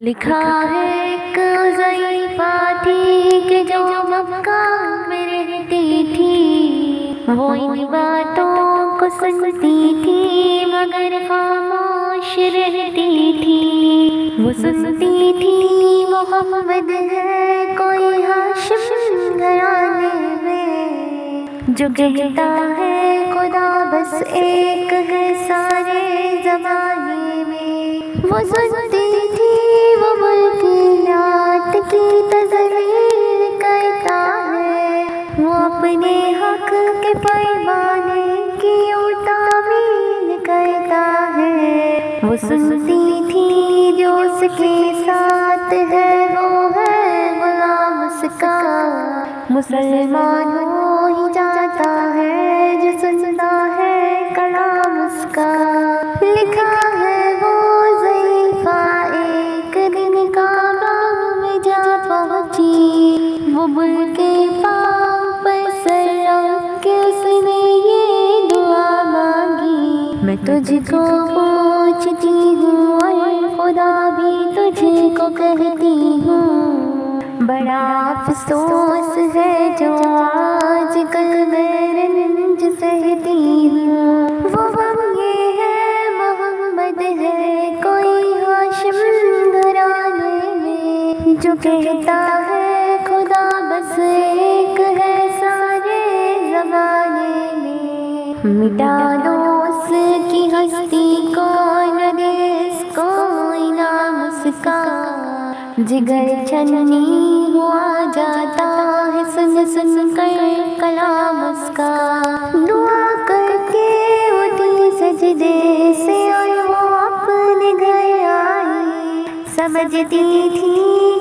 لکھا ہے ایک ضعیفہ تھی کہ جو مکہ میں رہتی تھی، وہ ان باتوں کو سنتی تھی مگر خاموش رہتی تھی۔ وہ سنتی تھی محمد ہے کوئی ہاشم گھرانے میں، جو کہتا ہے خدا بس ایک ہے سارے زمانے میں۔ وہ سنتی تھی وہ ملکیات کی تذلیل کرتا ہے، وہ اپنے حق کے پیمانے کی تعمیل کرتا ہے۔ وہ سنتی تھی جو اس کے ساتھ ہے وہ ہے غلام اس کا، مسلمان ہو ہی جاتا ہے جو سنتا ہے کلام اس کا۔ لکھا ہے وہ ضعیفہ ایک دن کعبہ میں جا پہنچی، وہ ملک کے پاؤں پر سر رکھ کے اس نے یہ دعا مانگی، میں تجھ کو پوچھتی ہوں اور خدا بھی تجھ کو کہتی ہوں، بڑا افسوس ہے جو آج کل میں رنج سہتی ہوں۔ وہ غم یہ ہے محمد ہے کوئی ہاشم گھرانے میں، جو کہتا ہے خدا بس ایک ہے سارے زمانے میں۔ مٹا دو اس کی ہستی کو، نہ دے اس کو انعام اس کا، جگر چھننی ہوا جاتا ہے سن سن کر کلام اس کا۔ دعا کر کے اٹھی سجدے سے اور وہ اپنے گھر آئی، سمجھتی تھی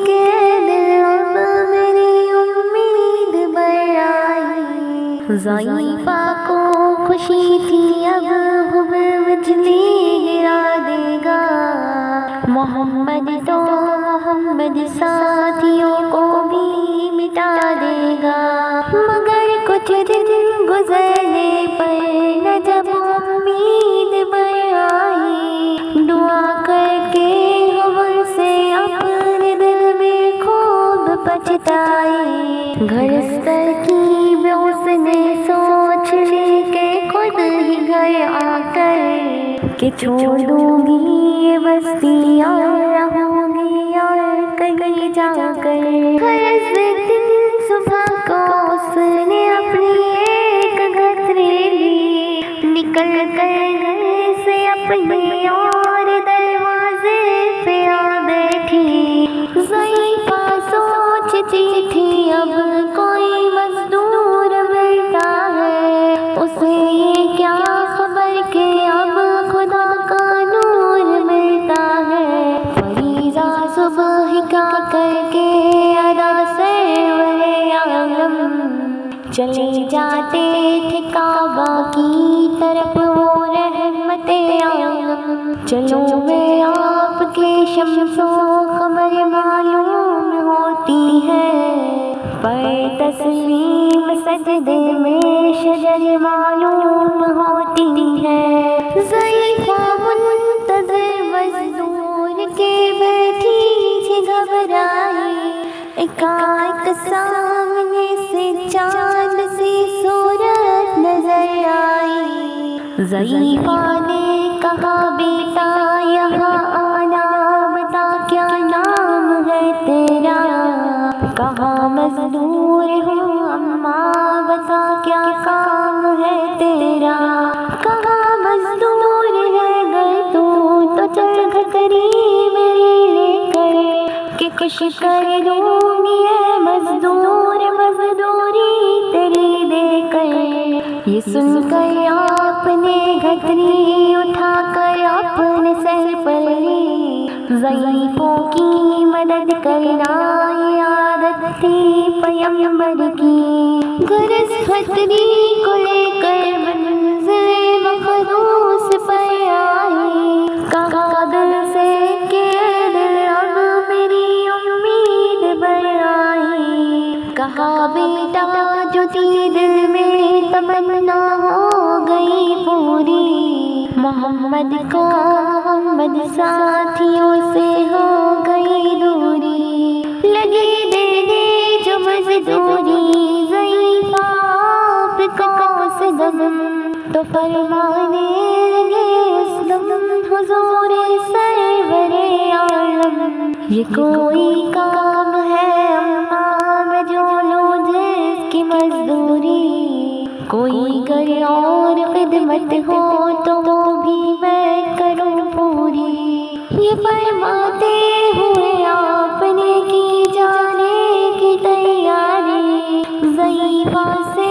کہ دل اب میری امید بڑھ آئی۔ ضعیفہ کو خوشی تھی اب حب بجلی گرا دے گا، محمد تو محمد ساتھیوں کو بھی مٹا دے گا۔ مگر کچھ دن گزرنے پر نہ جب امید بڑھ آئی، دعا کر کے غور سے اپنے دل میں خوب پچھتائی۔ گھر اس ترکیب اس نے سوچ لی کہ خود ہی گھر آ کر کہ چھوڑ دوں گی یہ بستی اور رہوں گی اور کہیں جا کر۔ ہر دن صبح کو اس نے اپنی ایک گھتری لی، نکل کر گھر سے اپنے اور دروازے پہ آ بیٹھی۔ ضعیفہ سوچتی تھی اب کوئی مزدور ملتا ہے، اسے یہ کیا خبر کہ اب خدا کا نور ملتا ہے۔ فریضہ صبح کا کر کے ادا سرور عالم چلے جاتے تھے کعبہ کی طرف وہ رحمت عالم۔ چلو میں آپ کے شمس و قمر معلوم ہوتی ہے، پر تسلیم سجدے میں شجر معلوم ہوتی ہے۔ ضعیفہ منتظر مزدور کے بیٹھی تھی گھبرائی، ایک سامنے سے چاند سی صورت نظر آئی۔ ضعیفہ نے کہا بیٹا یہاں آنا، بتا کیا نام ہے تیرا؟ کہا مزدور ہوں اماں، بتا کیا کام ہے تیرا؟ کہا مزدور ہے گر تو چل گھتری میری لے کر کہ خوش کر دوں گی اے مزدور مزدوری تیری دے کر۔ یہ سن کر آپ نے گھتری اٹھا کر اپنے سر پر لی، ضعیفوں کی مدد کرنا یہ عادت تھی پیغمبر کی۔ غرض گھتری کو لے کر منزل مخدوس پر آئی، کہا دل سے کہ دل اب میری امید بڑھ آئی۔ کہا بیٹا جو تھی دل میں تمنا ہو گئی پوری، محمد کو محمد ساتھیوں سے ہو گئی دوری، لگی دینے جو مزدوری ضعیفہ آپ کو صدم، تو فرمانے لگے اسلم حضور سرور عالم، یہ کوئی کام ہے اماں میں جو لوں جس کی مزدوری، کوئی کرے اور خدمت ہو تو وہ بھی میں کروں پوری، یہ فرماتے ہوئے آپ نے کی جانے کی تیاری، ضعیفہ سے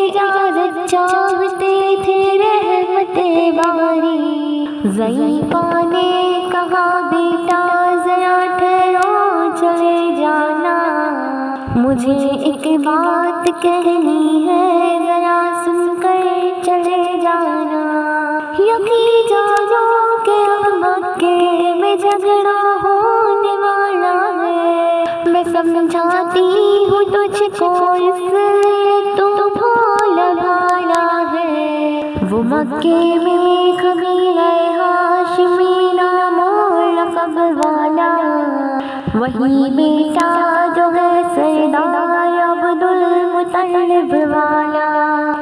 اجازت چاہتے تھے رحمت باری، ضعیفہ نے کہا بیٹا ذرا ٹھہرو چلے جانا، مجھے ایک بات کہنی ہے ذرا سن کر چلے جانا، یقین جانو کہ اب مکے میں جھگڑا ہونے والا ہے، میں سمجھاتی ہوں تجھ کو اس لیے تو بھولا بھالا ہے، وہ مکے میں قبیلہ ہاشمی نام و لقب والا، وہی بیٹا جو ہے سردار عبد المطلب والا،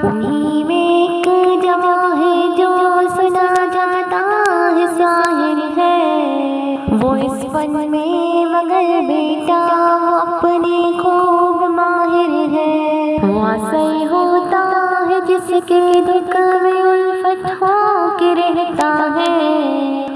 انہی میں ایک جوان ہے جو سنا جاتا ہے ساحر ہے، وہ اس فن میں مگر بیٹا وہ اپنے خوب ماہر ہے، واسع ہوتا ہے جس کے دکھ میں الفت ہو کے رہتا ہے،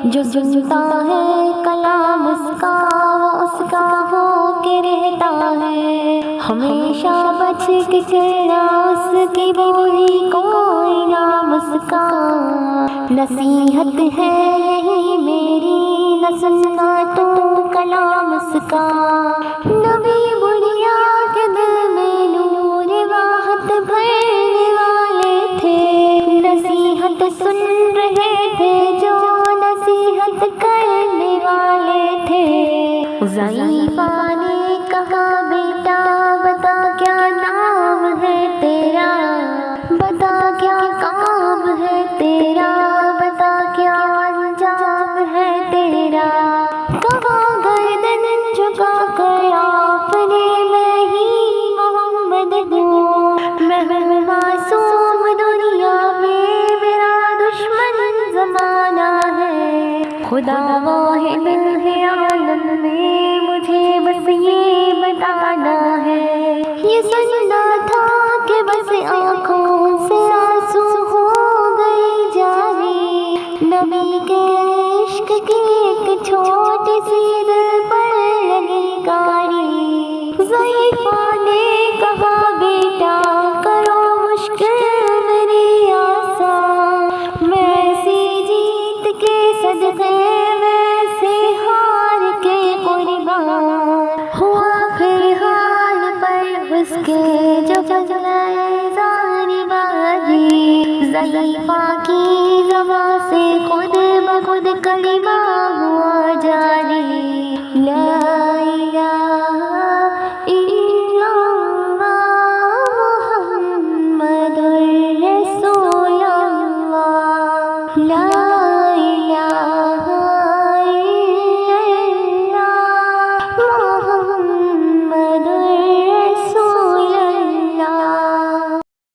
جو سنتا ہے کلام اس کا وہ اس کا ہو کے رہتا ہے، ہمیشہ بچ کے چلا اس کی بولی کوئی نام اس کا، نصیحت ہے یہی میری نہ سننا تو کلام اس کا، نبی بڑھیا کے دل میں نور واحد بھرنے والے تھے، نصیحت سن رہے تھے جو نصیحت کرنے والے تھے، ضعیفہ نے کہا بیٹا بتا کیا نام ہے تیرا، بتا کیا کام ہے تیرا، بتا کیا انجام ہے تیرا، کہا گردن جھکا کر آپ نے میں ہی محمد ہوں، میں ہوں معصوم دنیا میں میرا دشمن زمانہ ہے، خدا واحد ہے عالم میں مجھے بس یہ بتانا ہے، یہ سننا تھا کہ بس آنکھوں سے آنسو ہو گئی جاری، نبی کے عشق کی ایک چھوٹی سی دل پر لگی کاری، ضعیفہ نے کہا بیٹا کرو مشکل میری آسان، میں ایسی جیت کے صدقے میں سے ہار کے قربان، ہوا پھر حال پر اس کے جو فضلہ زاری باری، ضعیفہ کی زبان سے خود بخود کلمہ